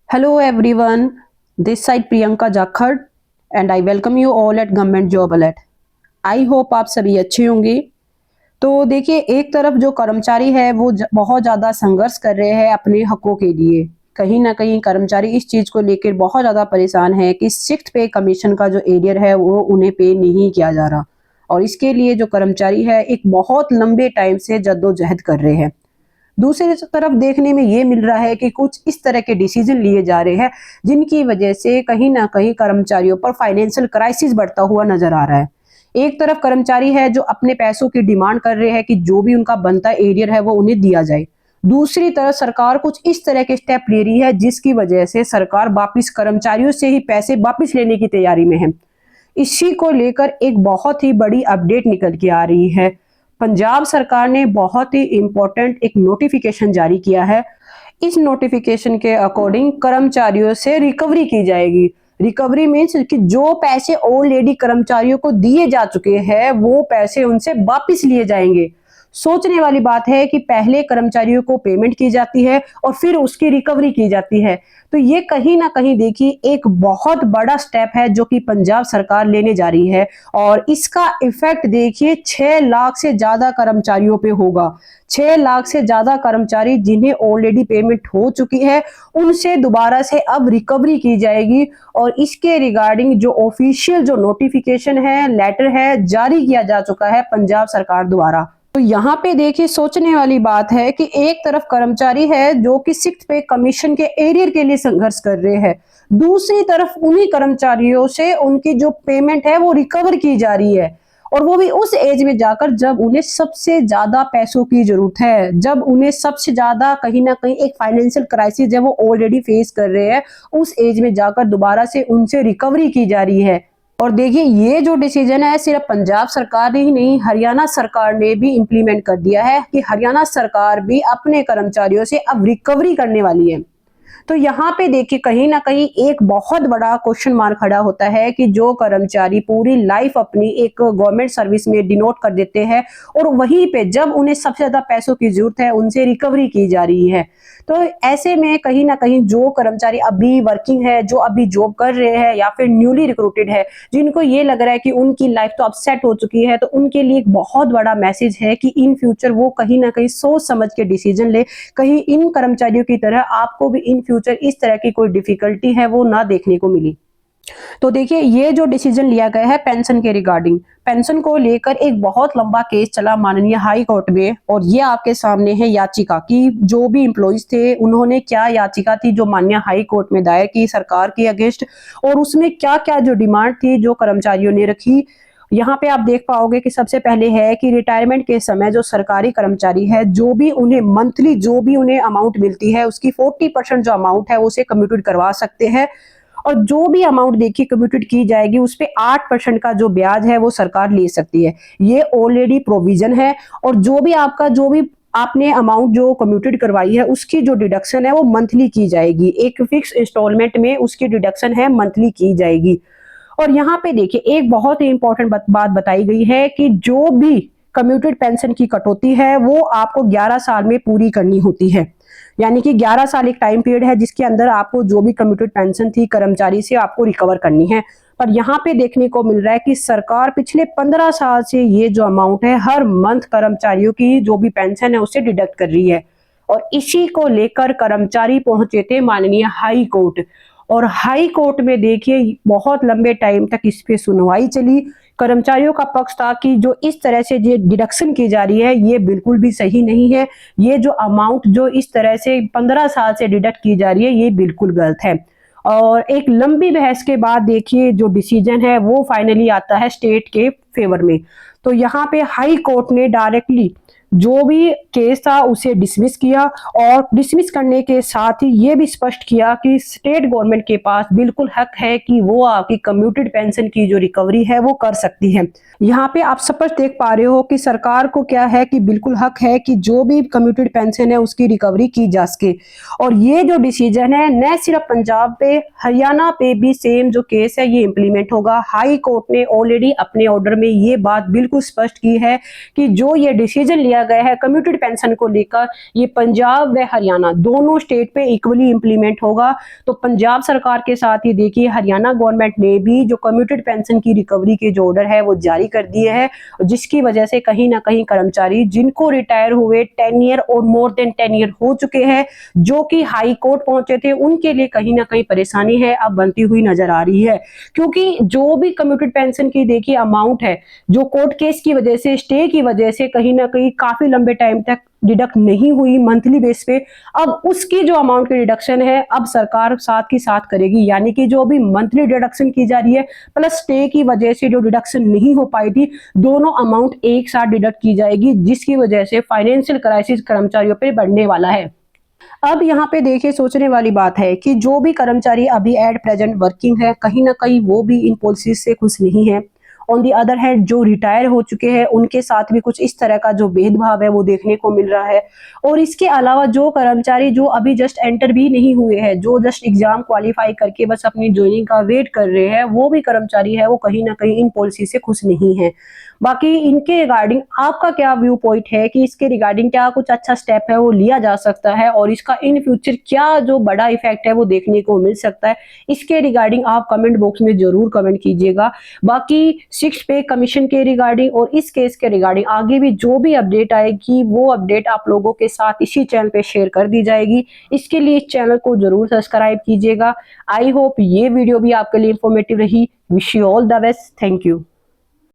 Hello everyone, this side Priyanka Jakhar and I welcome you all at Government Job Alert. I hope आप सभी अच्छे होंगे। तो देखिए, एक तरफ जो कर्मचारी है वो बहुत ज़्यादा संघर्ष कर रहे हैं अपने हकों के लिए। कहीं ना कहीं कर्मचारी इस चीज़ को लेकर बहुत ज़्यादा परेशान है कि सिक्स्थ पे कमीशन का जो एरियर है वो उन्हें पे नहीं किया जा रहा, और इसके लिए जो कर्मचारी है एक बहुत लंबे टाइम से जद्दोजहद कर रहे हैं। दूसरी तरफ देखने में ये मिल रहा है कि कुछ इस तरह के डिसीजन लिए जा रहे हैं जिनकी वजह से कहीं ना कहीं कर्मचारियों पर फाइनेंशियल क्राइसिस बढ़ता हुआ नजर आ रहा है। एक तरफ कर्मचारी है जो अपने पैसों की डिमांड कर रहे हैं कि जो भी उनका बनता एरियर है वो उन्हें दिया जाए। दूसरी तरफ सरकार कुछ इस तरह के स्टेप ले रही है जिसकी वजह से सरकार वापिस कर्मचारियों से ही पैसे वापिस लेने की तैयारी में है। इसी को लेकर एक बहुत ही बड़ी अपडेट निकल के आ रही है। पंजाब सरकार ने बहुत ही इंपॉर्टेंट एक नोटिफिकेशन जारी किया है। इस नोटिफिकेशन के अकॉर्डिंग कर्मचारियों से रिकवरी की जाएगी। रिकवरी मीन्स कि जो पैसे ऑलरेडी कर्मचारियों को दिए जा चुके हैं वो पैसे उनसे वापस लिए जाएंगे। सोचने वाली बात है कि पहले कर्मचारियों को पेमेंट की जाती है और फिर उसकी रिकवरी की जाती है। तो ये कहीं ना कहीं देखिए एक बहुत बड़ा स्टेप है जो कि पंजाब सरकार लेने जा रही है, और इसका इफेक्ट देखिए 6 लाख से ज्यादा कर्मचारियों पे होगा। 6 लाख से ज्यादा कर्मचारी जिन्हें ऑलरेडी पेमेंट हो चुकी है उनसे दोबारा से अब रिकवरी की जाएगी, और इसके रिगार्डिंग जो ऑफिशियल जो नोटिफिकेशन है, लेटर है, जारी किया जा चुका है पंजाब सरकार द्वारा। तो यहाँ पे देखिए सोचने वाली बात है कि एक तरफ कर्मचारी है जो कि सिक्स्थ पे कमीशन के एरियर के लिए संघर्ष कर रहे हैं, दूसरी तरफ उन्हीं कर्मचारियों से उनकी जो पेमेंट है वो रिकवर की जा रही है, और वो भी उस एज में जाकर जब उन्हें सबसे ज्यादा पैसों की जरूरत है, जब उन्हें सबसे ज्यादा कहीं ना कहीं एक फाइनेंशियल क्राइसिस है वो ऑलरेडी फेस कर रहे हैं, उस एज में जाकर दोबारा से उनसे रिकवरी की जा रही है। और देखिए ये जो डिसीजन है सिर्फ पंजाब सरकार ने ही नहीं, हरियाणा सरकार ने भी इम्प्लीमेंट कर दिया है कि हरियाणा सरकार भी अपने कर्मचारियों से अब रिकवरी करने वाली है। तो यहाँ पे देखिए कहीं ना कहीं एक बहुत बड़ा क्वेश्चन मार्क खड़ा होता है कि जो कर्मचारी पूरी लाइफ अपनी एक गवर्नमेंट सर्विस में डिनोट कर देते हैं और वहीं पे जब उन्हें सबसे ज्यादा पैसों की जरूरत है उनसे रिकवरी की जा रही है, तो ऐसे में कहीं ना कहीं जो कर्मचारी अभी वर्किंग है, जो अभी जॉब कर रहे हैं या फिर न्यूली रिक्रूटेड है, जिनको ये लग रहा है कि उनकी लाइफ तो अपसेट हो चुकी है, तो उनके लिए एक बहुत बड़ा मैसेज है कि इन फ्यूचर वो कहीं ना कहीं सोच समझ के डिसीजन ले। कहीं इन कर्मचारियों की तरह आपको भी इन फ्यूचर इस तरह की कोई डिफिकल्टी है वो ना देखने को मिली। तो देखिए ये जो डिसीजन लिया गया है पेंशन के रिगार्डिंग, पेंशन को लेकर एक बहुत लंबा केस चला माननीय हाई कोर्ट में, और ये आपके सामने है याचिका की जो भी एम्प्लॉइज थे उन्होंने क्या याचिका थी जो माननीय हाई कोर्ट में दायर की सरकार के अगेंस्ट, और उसमें क्या क्या जो डिमांड थी जो कर्मचारियों ने रखी। यहाँ पे आप देख पाओगे कि सबसे पहले है कि रिटायरमेंट के समय जो सरकारी कर्मचारी है जो भी उन्हें मंथली जो भी उन्हें अमाउंट मिलती है उसकी 40% जो अमाउंट है उसे कम्यूटेड करवा सकते हैं, और जो भी अमाउंट देखिए कम्यूटेड की जाएगी उस पे 8% का जो ब्याज है वो सरकार ले सकती है। ये ऑलरेडी प्रोविजन है, और जो भी आपने अमाउंट जो कम्यूटेड करवाई है उसकी जो डिडक्शन है वो मंथली की जाएगी, एक फिक्स इंस्टॉलमेंट में उसकी डिडक्शन है मंथली की जाएगी। और यहाँ पे देखिए एक बहुत ही इंपॉर्टेंट बात बताई गई है कि जो भी कम्यूटेड पेंशन की कटौती है वो आपको 11 साल में पूरी करनी होती है, यानी कि 11 साल एक टाइम पीरियड है जिसके अंदर आपको जो भी कम्यूटेड पेंशन थी कर्मचारी से आपको रिकवर करनी है। पर यहाँ पे देखने को मिल रहा है कि सरकार पिछले 15 साल से ये जो अमाउंट है हर मंथ कर्मचारियों की जो भी पेंशन है उससे डिडक्ट कर रही है, और इसी को लेकर कर्मचारी पहुंचे थे माननीय हाई कोर्ट, और हाई कोर्ट में देखिए बहुत लंबे टाइम तक इस पे सुनवाई चली। कर्मचारियों का पक्ष था कि जो इस तरह से ये डिडक्शन की जा रही है ये बिल्कुल भी सही नहीं है, ये जो अमाउंट जो इस तरह से 15 साल से डिडक्ट की जा रही है ये बिल्कुल गलत है। और एक लंबी बहस के बाद देखिए जो डिसीजन है वो फाइनली आता है स्टेट के फेवर में। तो यहाँ पे हाई कोर्ट ने डायरेक्टली जो भी केस था उसे डिसमिस किया, और डिसमिस करने के साथ ही ये भी स्पष्ट किया कि स्टेट गवर्नमेंट के पास बिल्कुल हक है कि वो आपकी कम्यूटेड पेंशन की जो रिकवरी है वो कर सकती है। यहाँ पे आप स्पष्ट देख पा रहे हो कि सरकार को क्या है कि बिल्कुल हक है कि जो भी कम्यूटेड पेंशन है उसकी रिकवरी की जा सके। और ये जो डिसीजन है न सिर्फ पंजाब पे, हरियाणा पे भी सेम जो केस है ये इम्प्लीमेंट होगा। हाई कोर्ट ने ऑलरेडी अपने ऑर्डर में ये बात बिल्कुल स्पष्ट की है कि जो ये डिसीजन लिया लिया गया है कम्यूटेड पेंशन को लेकर, ये पंजाब व हरियाणा दोनों स्टेट पे इक्वली इंप्लीमेंट होगा। तो पंजाब सरकार के साथ ही देखिए हरियाणा गवर्नमेंट ने भी जो कम्यूटेड पेंशन की रिकवरी के जो ऑर्डर है वो जारी कर दिए हैं, जिसकी वजह से कहीं ना कहीं कर्मचारी जिनको रिटायर हुए 10 ईयर और मोर देन 10 ईयर हो चुके हैं, जो कि हाई कोर्ट पहुंचे थे, उनके लिए कहीं ना कहीं परेशानी है अब बनती हुई नजर आ रही है। क्योंकि जो भी कम्यूटेड पेंशन की देखिए अमाउंट है, जो कोर्ट केस की वजह से, स्टे की वजह से कहीं ना कहीं काफी लंबे टाइम तक डिडक्ट नहीं हुई मंथली बेस पे, अब उसकी जो अमाउंट की डिडक्शन है अब सरकार साथ की साथ करेगी। यानी कि जो भी मंथली डिडक्शन की जा रही है प्लस स्टे की वजह से जो डिडक्शन नहीं हो पाई थी, दोनों अमाउंट एक साथ डिडक्ट की जाएगी, जिसकी वजह से फाइनेंशियल क्राइसिस कर्मचारियों पे बढ़ने वाला है। अब यहाँ पे देखिए सोचने वाली बात है कि जो भी कर्मचारी अभी एट प्रेजेंट वर्किंग है, कहीं ना कहीं वो भी इन पॉलिसीज से खुश नहीं है। ऑन दी अदर हैंड जो रिटायर हो चुके हैं उनके साथ भी कुछ इस तरह का जो भेदभाव है वो देखने को मिल रहा है। और इसके अलावा जो कर्मचारी जो अभी जस्ट एंटर भी नहीं हुए हैं, जो जस्ट एग्जाम क्वालिफाई करके बस अपनी ज्वाइनिंग का वेट कर रहे हैं, वो भी कर्मचारी है वो कहीं ना कहीं इन पॉलिसी से खुश नहीं है। बाकी इनके रिगार्डिंग आपका क्या व्यू पॉइंट है कि इसके रिगार्डिंग क्या कुछ अच्छा स्टेप है वो लिया जा सकता है, और इसका इन फ्यूचर क्या जो बड़ा इफेक्ट है वो देखने को मिल सकता है, इसके रिगार्डिंग आप कमेंट बॉक्स में जरूर कमेंट कीजिएगा। बाकी 6 पे कमीशन के रिगार्डिंग और इस केस के रिगार्डिंग आगे भी जो भी अपडेट आएगी वो अपडेट आप लोगों के साथ इसी चैनल पे शेयर कर दी जाएगी। इसके लिए इस चैनल को जरूर सब्सक्राइब कीजिएगा। आई होप ये वीडियो भी आपके लिए इंफॉर्मेटिव रही। Wish you all the best. Thank you.